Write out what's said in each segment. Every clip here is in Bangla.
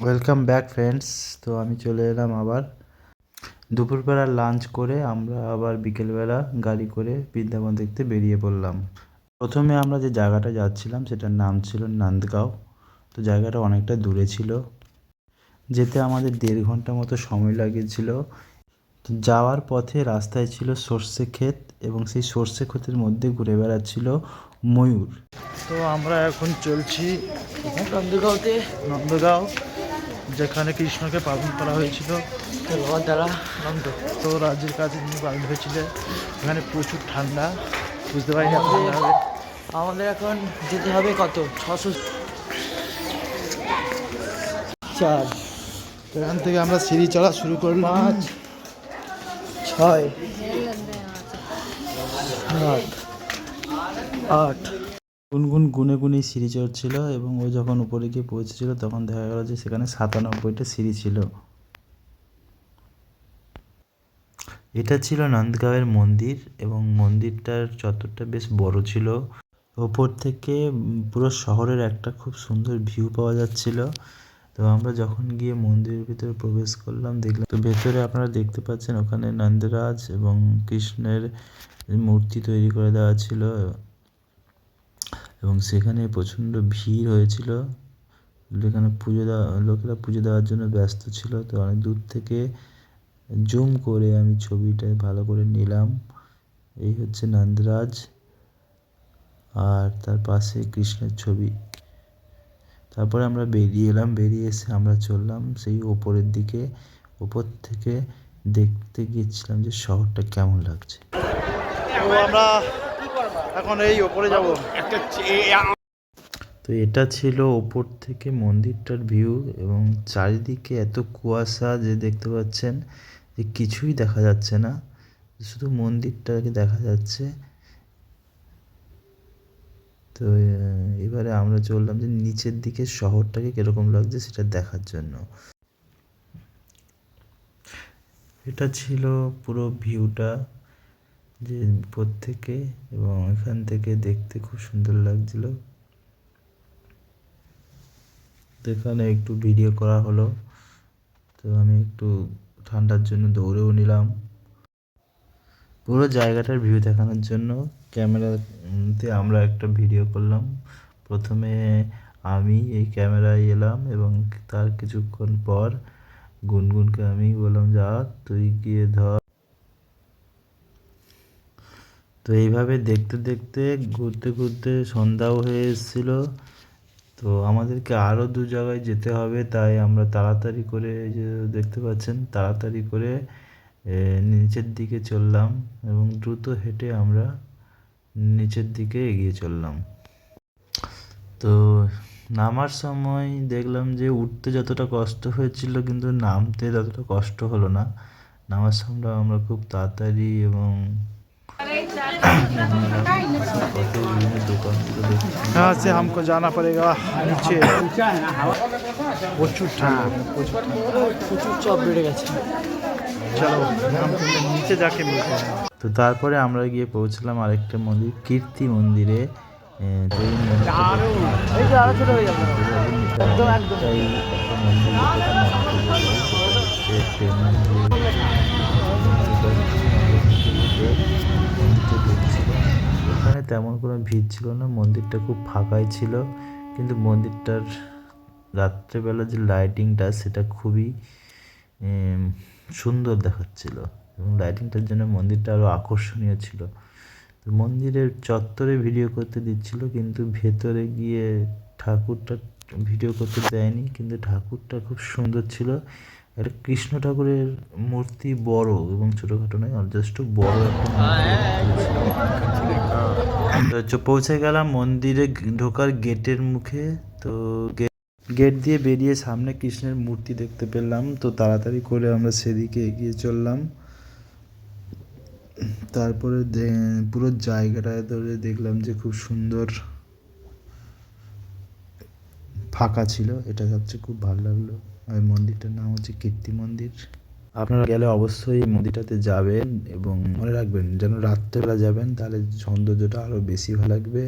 Welcome back friends. তো আমি চলে এলাম আবার দুপুরবেলা লাঞ্চ করে আমরা আবার বিকেলবেলা গাড়ি করে বৃন্দাবন দেখতে বেরিয়ে পড়লাম। প্রথমে আমরা যে জায়গাটা যাচ্ছিলাম সেটার নাম ছিল নন্দগাঁও। তো জায়গাটা অনেকটা দূরে ছিল, যেতে আমাদের 1.5 ঘন্টা মতো সময় লাগিয়েছিল। যাওয়ার পথে রাস্তায় ছিল সর্ষে ক্ষেত এবং সেই সর্ষে ক্ষেতের মধ্যে ঘুরে বেড়াচ্ছিল ময়ূর। তো আমরা এখন চলছি নন্দগাঁও, যেখানে কৃষ্ণকে পালন করা হয়েছিল। তো রাজ্যের কাছে তিনি পালন হয়েছিলেন। এখানে প্রচুর ঠান্ডা, বুঝতে পারিনি আমাদের এখন যেতে হবে কত 604। এখান থেকে আমরা সিঁড়ি চড়া শুরু করলাম। 5 6 7 8। গুনগুন গুনে গুনে সিঁড়ি চড়ছিল এবং ও যখন উপরে গিয়ে পৌঁছেছিল তখন দেখা গেল যে সেখানে 97টা সিঁড়ি ছিল। এটা ছিল নন্দগাঁওয়ের মন্দির এবং মন্দিরটার চত্বরটা বেশ বড় ছিল। ওপর থেকে পুরো শহরের একটা খুব সুন্দর ভিউ পাওয়া যাচ্ছিল। তো আমরা যখন গিয়ে মন্দিরের ভিতরে প্রবেশ করলাম দেখলাম, তো ভেতরে আপনারা দেখতে পাচ্ছেন ওখানে নন্দরাজ এবং কৃষ্ণের মূর্তি তৈরি করে দেওয়া ছিল এবং সেখানে প্রচণ্ড ভিড় হয়েছিল। যেখানে লোকেরা পুজো দেওয়ার জন্য ব্যস্ত ছিল। তো অনেক দূর থেকে জুম করে আমি ছবিটা ভালো করে নিলাম। এই হচ্ছে নন্দরাজ আর তার পাশে কৃষ্ণের ছবি। তারপরে আমরা বেরিয়ে এলাম, বেরিয়ে এসে আমরা চললাম সেই ওপরের দিকে। ওপর থেকে দেখতে গিয়েছিলাম যে শহরটা কেমন লাগছে। তো আমরা এখন এই ওপরে যাব। তো এটা ছিল ওপর থেকে মন্দিরটার ভিউ এবং চারিদিকে এত কুয়াশা যে দেখতে পাচ্ছেন যে কিছুই দেখা যাচ্ছে না, শুধু মন্দিরটাকে দেখা যাচ্ছে। তো এবারে আমরা চললাম যে নিচের দিকে শহরটাকে কীরকম লাগছে সেটা দেখার জন্য। এটা ছিল পুরো ভিউটা যে উপর থেকে, এবং এখান থেকে দেখতে খুব সুন্দর লাগছিল। তো এখানে একটু ভিডিও করা হলো। তো আমি একটু ঠান্ডার জন্য দৌড়েও নিলাম। পুরো জায়গাটার ভিউ দেখানোর জন্য ক্যামেরাতে আমরা একটা ভিডিও করলাম। প্রথমে আমি এই ক্যামেরায় এলাম এবং তার কিছুক্ষণ পর গুনগুনকে আমি বললাম যা তুই গিয়ে ধর। তো এইভাবে দেখতে দেখতে ঘুরতে ঘুরতে সন্ধ্যাও হয়ে এসেছিল। তো আমাদেরকে আরও 2 জায়গায় যেতে হবে, তাই আমরা তাড়াতাড়ি করে, যে দেখতে পাচ্ছেন তাড়াতাড়ি করে নিচের দিকে চললাম এবং দ্রুত হেঁটে আমরা নিচের দিকে এগিয়ে চললাম। তো নামার সময় দেখলাম যে উঠতে যতটা কষ্ট হয়েছিল কিন্তু নামতে ততটা কষ্ট হলো না। নামার সময় আমরা খুব তাড়াতাড়ি এবং यहाँ से हमको जाना पड़ेगा नीचे। प्रचुर ठंडा, প্রচুর চাপ বেড়ে গেছে। चलो हम नीचे जाके मिलते हैं। তো তারপরে আমরা গিয়ে পৌঁছলাম আরেকটা মন্দির, কীর্তি মন্দিরে। তো এই এই যে আরো ছোট হয়ে যাবে একদম একদম। ওখানে তেমন কোনো ভিড় ছিল না, মন্দিরটা খুব ফাঁকাই ছিল, কিন্তু মন্দিরটার রাত্রেবেলা যে লাইটিংটা সেটা খুবই সুন্দর দেখাচ্ছিল এবং লাইটিংটার জন্য মন্দিরটা আরও আকর্ষণীয় ছিল। তো মন্দিরের চত্বরে ভিডিও করতে দিচ্ছিল, কিন্তু ভেতরে গিয়ে ঠাকুরটা ভিডিও করতে দেয়নি। কিন্তু ঠাকুরটা খুব সুন্দর ছিল। একটা কৃষ্ণ ঠাকুরের মূর্তি বড় এবং ছোটোখাটো নয়, যথেষ্ট বড় একটা মূর্তি। তো পৌঁছে গেলাম মন্দিরে ঢোকার গেটের মুখে। তো গেট দিয়ে বেরিয়ে সামনে কৃষ্ণের মূর্তি দেখতে পেলাম। তো তাড়াতাড়ি করে আমরা সেদিকে এগিয়ে চললাম। তারপরে পুরো জায়গাটা ধরে দেখলাম যে খুব সুন্দর ফাঁকা ছিল, এটা সবচেয়ে খুব ভালো লাগলো। আর মন্দিরটার নাম হচ্ছে কীর্তি মন্দির। আপনারা গেলে অবশ্যই এই মন্দিরটাতে যাবেন এবং মনে রাখবেন যেন রাত্রেবেলা যাবেন, তাহলে সৌন্দর্যটা আরও বেশি ভালো লাগবে।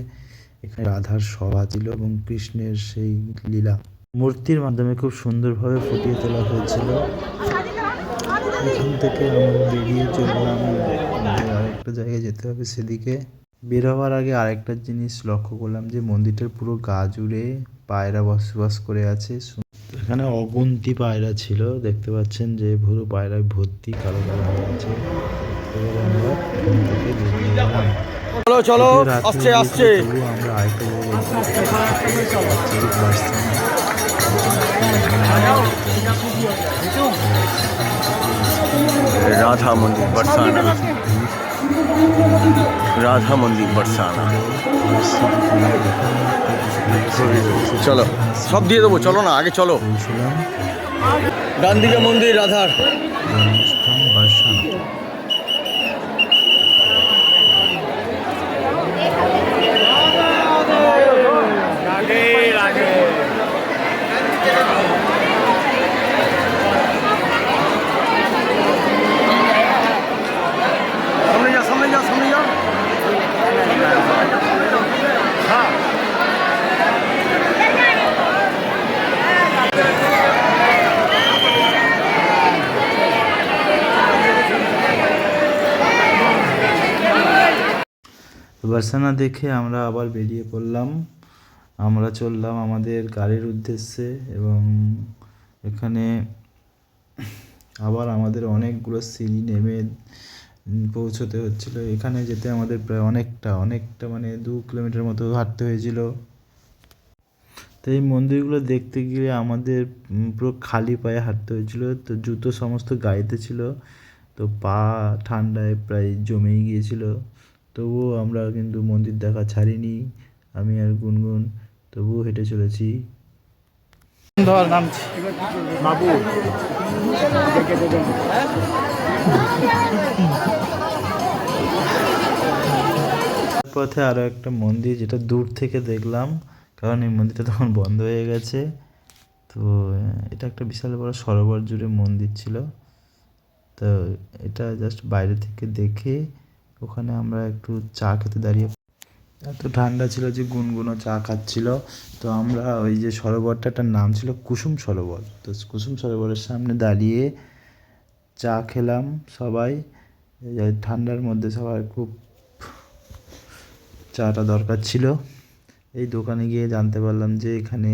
এখানে রাধার সভা ছিল এবং কৃষ্ণের সেই লীলা। মূর্তির মাধ্যমে খুব সুন্দরভাবে ফুটিয়ে তোলা হয়েছিল। এখান থেকে আমরা বেরিয়ে চললাম, আমাদের আরেকটা জায়গায় যেতে হবে সেদিকে। বের হওয়ার আগে আরেকটা জিনিস লক্ষ্য করলাম যে মন্দিরটার পুরো গা জুড়ে পায়রা বসবাস করে আছে। এখানে অগুন্তি পায়রা ছিল, দেখতে পাচ্ছেন যে পুরো পায়রায় ভর্তি, কালো কালো হয়ে আছে। এবারে আমরা এখান থেকে বেরিয়ে গেলাম। চলো চলো, যদিও রাত্রি আসছে হয়ে আসছে। গিয়েছিল, তবুও আমরা আরেকটা জায়গায় राधा मंदिर बरसाना, राधा मंदिर बरसाना। चलो सब দিয়ে দেবো, চলো না আগে চলো। পৌঁছলাম ডান দিকে মন্দির রাধার। জন্মস্থান বারসানা। সামনে যা সামনে যা সামনে যা। বারসানা দেখে আমরা আবার বেরিয়ে পড়লাম। আমরা চললাম আমাদের গাড়ির উদ্দেশ্যে এবং এখানে আবার আমাদের অনেকগুলো সিঁড়ি নেমে পৌঁছতে হচ্ছিল। এখানে যেতে আমাদের প্রায় অনেকটা মানে 2 কিলোমিটার মতো হাঁটতে হয়েছিল। তো এই মন্দিরগুলো দেখতে গিয়ে আমাদের পুরো খালি পায়ে হাঁটতে হয়েছিল। তো জুতো সমস্ত গাড়িতে ছিল, তো পা ঠান্ডায় প্রায় জমেই গিয়েছিল। তবুও আমরা কিন্তু মন্দির দেখা ছাড়িনি, আমি আর গুনগুন তবুও হেঁটে চলেছি। ধর নামছি বাবু। পথে আরও একটা মন্দির, যেটা দূর থেকে দেখলাম, কারণ এই মন্দিরটা তখন বন্ধ হয়ে গেছে। তো এটা একটা বিশাল বড় সরোবর জুড়ে মন্দির ছিল। তো এটা জাস্ট বাইরে থেকে দেখে ওখানে আমরা একটু চা খেতে দাঁড়িয়ে, এত ঠান্ডা ছিল যে গুনগুনও চা খাচ্ছিল। তো আমরা ওই যে সরোবরটার নাম ছিল কুসুম সরোবর, তো কুসুম সরোবরের সামনে দাঁড়িয়ে চা খেলাম সবাই। এই ঠান্ডার মধ্যে সবার খুব চাটা দরকার ছিল। এই দোকানে গিয়ে জানতে পারলাম যে এখানে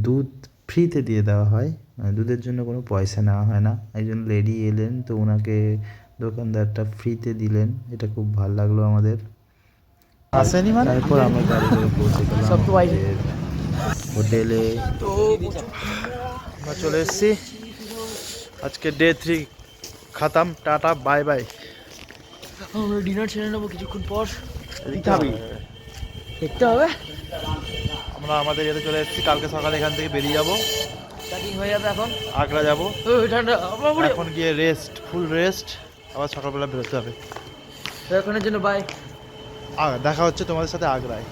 দুধ ফ্রিতে দিয়ে দেওয়া হয়, মানে দুধের জন্য কোনো পয়সা নেওয়া হয় না। একজন লেডি এলেন, তো ওনাকে দোকানদারটা ফ্রিতে দিলেন, এটা খুব ভালো লাগলো আমাদের। আসেনি মানে তারপর আমরা গাড়ি করে পৌঁছে গেলাম সব তো বাইরে। আমাদের হোটেলে। আমরা চলে এসেছি। আজকে ডে 3 খাতাম, টাটা বাই বাই। আমরা ডিনার ছেড়ে নেবো কিছুক্ষণ পর। দিতে হবে। দেখতে হবে, আমরা আমাদের ইয়েতে চলে এসেছি। কালকে সকালে এখান থেকে বেরিয়ে যাব, প্যাকিং হয়ে যাবে এখন। আগ্রা যাব। ওই ঠান্ডা আমার পুরো এখন গিয়ে রেস্ট, ফুল রেস্ট, আবার সকালবেলা বেরোতে হবে। এখনের জন্য বাই। দেখা হচ্ছে তোমাদের সাথে আগ্রায়।